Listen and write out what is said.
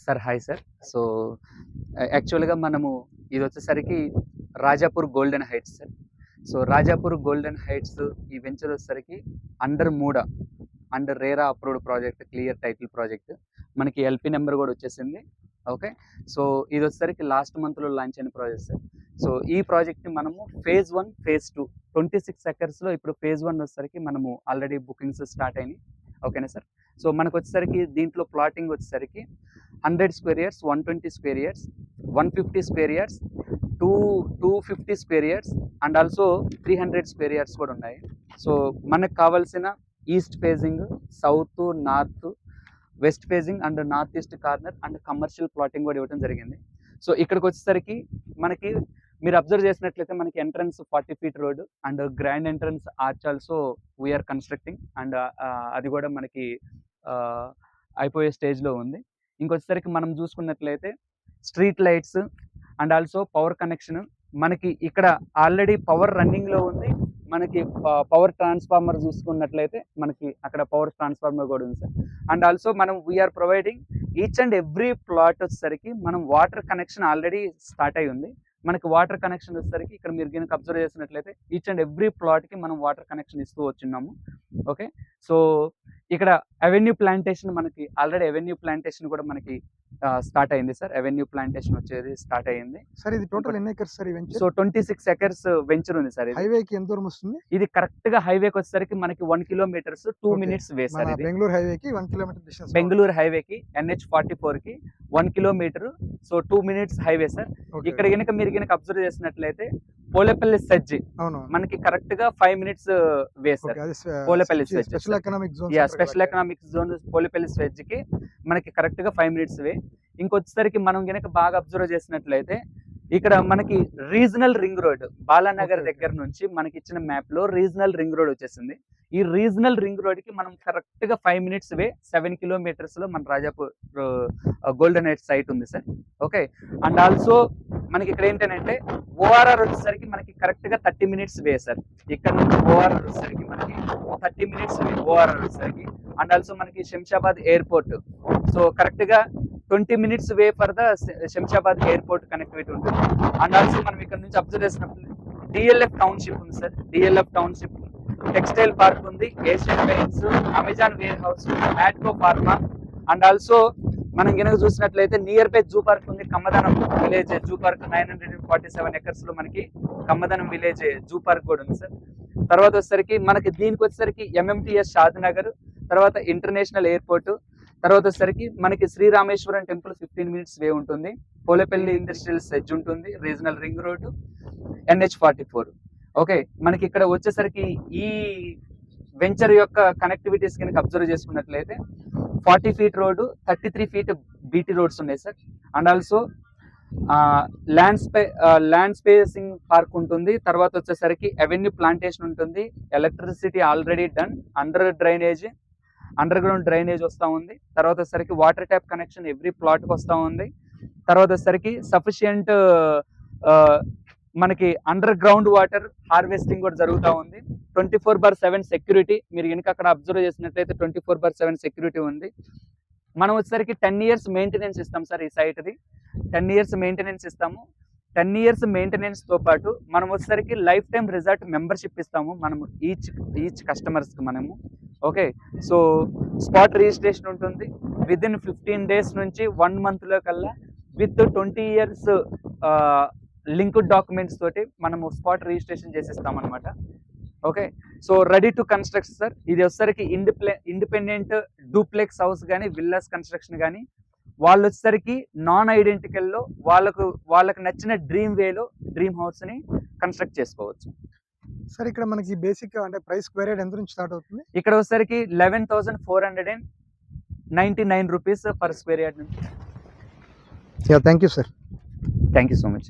Sir hi sir. So, యాక్చువల్‌గా మనము ఇదొచ్చేసరికి Rajapur golden heights sir. So, Rajapur golden heights ఈ వెంచర్ వచ్చేసరికి under MUDA, under RERA approved project, clear title project. మనకి LP number గూడా వచ్చేసింది. ఓకే. సో, ఇదొచ్చేసరికి లాస్ట్ మంత్‌లో లాంచ్ అయిన ప్రాజెక్ట్ సార్. సో, ఈ ప్రాజెక్ట్‌ని మనము ఫేజ్ 1, ఫేజ్ 2 26 ఎకర్స్‌లో ఇప్పుడు ఫేజ్ 1 వచ్చేసరికి మనము ఆల్రెడీ బుకింగ్స్ స్టార్ట్ అయినాయి. ఓకేనా సార్. సో, మనకొచ్చేసరికి దీంట్లో ప్లాటింగ్ వచ్చేసరికి 100 square years, 120 square years, 150 square years, 250 square years and also 300 square years కూడా ఉన్నాయి. సో, మనకు కావాల్సిన east facing, south, north, west facing and north east corner and commercial plotting కూడా ఇవ్వడం జరిగింది. సో, ఇక్కడికి వచ్చేసరికి మనకి మీరు అబ్జర్వ్ చేసినట్లయితే మనకి entrance 40 feet road and grand entrance arch also we're constructing and అది కూడా మనకి అయిపోయే స్టేజ్లో ఉంది. ఇంకొచ్చేసరికి మనం చూసుకున్నట్లయితే street lights and also power connection మనకి ఇక్కడ ఆల్రెడీ పవర్ రన్నింగ్లో ఉంది. మనకి పవర్ ట్రాన్స్ఫార్మర్ చూసుకున్నట్లయితే మనకి అక్కడ పవర్ ట్రాన్స్ఫార్మర్ కూడా ఉంది సార్. అండ్ ఆల్సో మనం we're providing each and every plot వచ్చేసరికి మనం వాటర్ కనెక్షన్ ఆల్రెడీ స్టార్ట్ అయి ఉంది. మనకి వాటర్ కనెక్షన్ వచ్చేసరికి ఇక్కడ మీరు కనుక అబ్జర్వ్ చేసినట్లయితే ఈచ్ అండ్ ఎవ్రీ ప్లాట్కి మనం వాటర్ కనెక్షన్ ఇస్తూ వచ్చున్నాము. ఓకే. సో, ఇక్కడ అవెన్యూ ప్లాంటేషన్ మనకి ఆల్రెడీ అవెన్యూ ప్లాంటేషన్ కూడా మనకి స్టార్ట్ అయింది సార్. అవెన్యూ ప్లాంటేషన్ వచ్చేది స్టార్ట్ అయింది. సార్ ఇది టోటల్ ఎన్ని ఎకర్స్ సార్ ఈ వెంచర్? సో 26 ఎకర్స్ వెంచర్ ఉంది సార్. హైవేకి ఎంత దూరం వస్తుంది? ఇది కరెక్ట్ గా హైవేకి వచ్చేసరికి మనకి 1 కిలోమీటర్స్ 2 మినిట్స్ వే సార్. ఇది బెంగళూరు హైవేకి 1 కిలోమీటర్ డిస్టెన్స్. బెంగళూరు హైవేకి NH44 కి 1 kilometre. So 2 minutes highway sir. ఇక్కడ కనుక మీరు కనుక అబ్జర్వ్ చేసినట్లయితే పోలేపల్లి సజ్జి మనకి కరెక్ట్ గా 5 minutes way sir. Polepalli Sajji special economic zone. Special economic zone Polepalli సజ్జికి మనకి కరెక్ట్ గా 5 మినిట్స్ వే. ఇంకొచ్చేసరికి మనం కనుక బాగా అబ్జర్వ్ చేసినట్లయితే ఇక్కడ మనకి రీజనల్ రింగ్ రోడ్ బాలానగర్ దగ్గర నుంచి మనకి ఇచ్చిన మ్యాప్ లో రీజనల్ రింగ్ రోడ్ వచ్చేసింది. ఈ రీజనల్ రింగ్ రోడ్ కి మనం కరెక్ట్ గా 5 మినిట్స్ వే 7 కిలోమీటర్స్ లో మన రాజాపూర్ గోల్డెన్ హైట్స్ సైట్ ఉంది సార్. ఓకే. అండ్ ఆల్సో మనకి ఇక్కడ ఏంటంటే ఓఆర్ఆర్ వచ్చేసరికి మనకి కరెక్ట్ గా 30 మినిట్స్ వే సార్. ఇక్కడ నుంచి ఓఆర్ఆర్ వచ్చేసరికి మనకి 30 మినిట్స్ వే ఓఆర్ఆర్ వచ్చేసరికి. అండ్ ఆల్సో మనకి శంషాబాద్ ఎయిర్పోర్ట్ సో కరెక్ట్ గా 20 minutes way for the Shamshabad airport connectivity ఉంటుంది. అండ్ ఆల్సో మనం ఇక్కడ నుంచి అబ్జర్వ్ చేసినప్పుడు DLF టౌన్షిప్ ఉంది సార్. DLF టౌన్షిప్ టెక్స్టైల్ పార్క్ ఉంది, Asian paints, Amazon warehouse, Matco pharma and also మనం కనుక చూసినట్లయితే నియర్ బై జూ పార్క్ ఉంది. Kammadanam village zoo park 947 acres లో మనకి కమ్మదనం విలేజ్ జూ పార్క్ కూడా ఉంది సార్. తర్వాత వచ్చేసరికి మనకి దీనికి వచ్చేసరికి MMTS షాద్నగర్, తర్వాత ఇంటర్నేషనల్ ఎయిర్పోర్ట్, తర్వాత వచ్చేసరికి మనకి శ్రీరామేశ్వరం టెంపుల్ 15 మినిట్స్ వే ఉంటుంది. పోలేపల్లి ఇండస్ట్రియల్ సెజ్ ఉంటుంది, regional ring road, NH44. Okay. మనకి ఇక్కడ వచ్చేసరికి ఈ వెంచర్ యొక్క కనెక్టివిటీస్ కనుక అబ్జర్వ్ చేసుకున్నట్లయితే 40 feet road, 33 feet BT roads ఉన్నాయి సార్. And also land spacing park ఉంటుంది. తర్వాత వచ్చేసరికి అవెన్యూ ప్లాంటేషన్ ఉంటుంది. Electricity already done. Under ground drainage వస్తూ ఉంది. తర్వాత వచ్చేసరికి వాటర్ ట్యాప్ కనెక్షన్ ఎవ్రీ ప్లాట్కి వస్తూ ఉంది. తర్వాత వచ్చేసరికి సఫిషియంట్ మనకి అండర్ గ్రౌండ్ వాటర్ హార్వెస్టింగ్ కూడా జరుగుతూ ఉంది. 24/7 సెక్యూరిటీ మీరు కనుక అక్కడ అబ్జర్వ్ చేసినట్లయితే 24/7 సెక్యూరిటీ ఉంది. మనం వచ్చేసరికి 10 ఇయర్స్ మెయింటెనెన్స్ ఇస్తాం సార్. ఈ సైట్ది 10 ఇయర్స్ మెయింటెనెన్స్ ఇస్తాము. 10 ఇయర్స్ మెయింటెనెన్స్తో పాటు మనం వచ్చేసరికి లైఫ్ టైం రిసార్ట్ మెంబర్షిప్ ఇస్తాము మనము ఈచ్ కస్టమర్స్కి మనము. ఓకే. సో స్పాట్ రిజిస్ట్రేషన్ ఉంటుంది. విదిన్ 15 డేస్ నుంచి 1 మంత్లో కల్లా విత్ 20 ఇయర్స్ లింక్డ్ డాక్యుమెంట్స్ తోటి మనము స్పాట్ రిజిస్ట్రేషన్ చేసిస్తాం అనమాట. Okay. So ready to construct sir. ఇది వచ్చేసరికి ఇండిపెండెంట్ డూప్లెక్స్ హౌస్ కానీ విల్లాస్ కన్స్ట్రక్షన్ కానీ వాళ్ళు వచ్చేసరికి నాన్ ఐడెంటికల్లో వాళ్ళకు నచ్చిన డ్రీమ్ వేలో డ్రీమ్ హౌస్ని కన్స్ట్రక్ట్ చేసుకోవచ్చు సార్. ఇక్కడ మనకి బేసిక్ అంటే ప్రైస్ స్క్వేర్ యార్డ్ ఎంత నుంచి స్టార్ట్ అవుతుంది? ఇక్కడ వచ్చేసరికి 11,499 రూపీస్ పర్ స్క్వేర్ యార్డ్ నుంచి. Thank you sir. Thank you so much.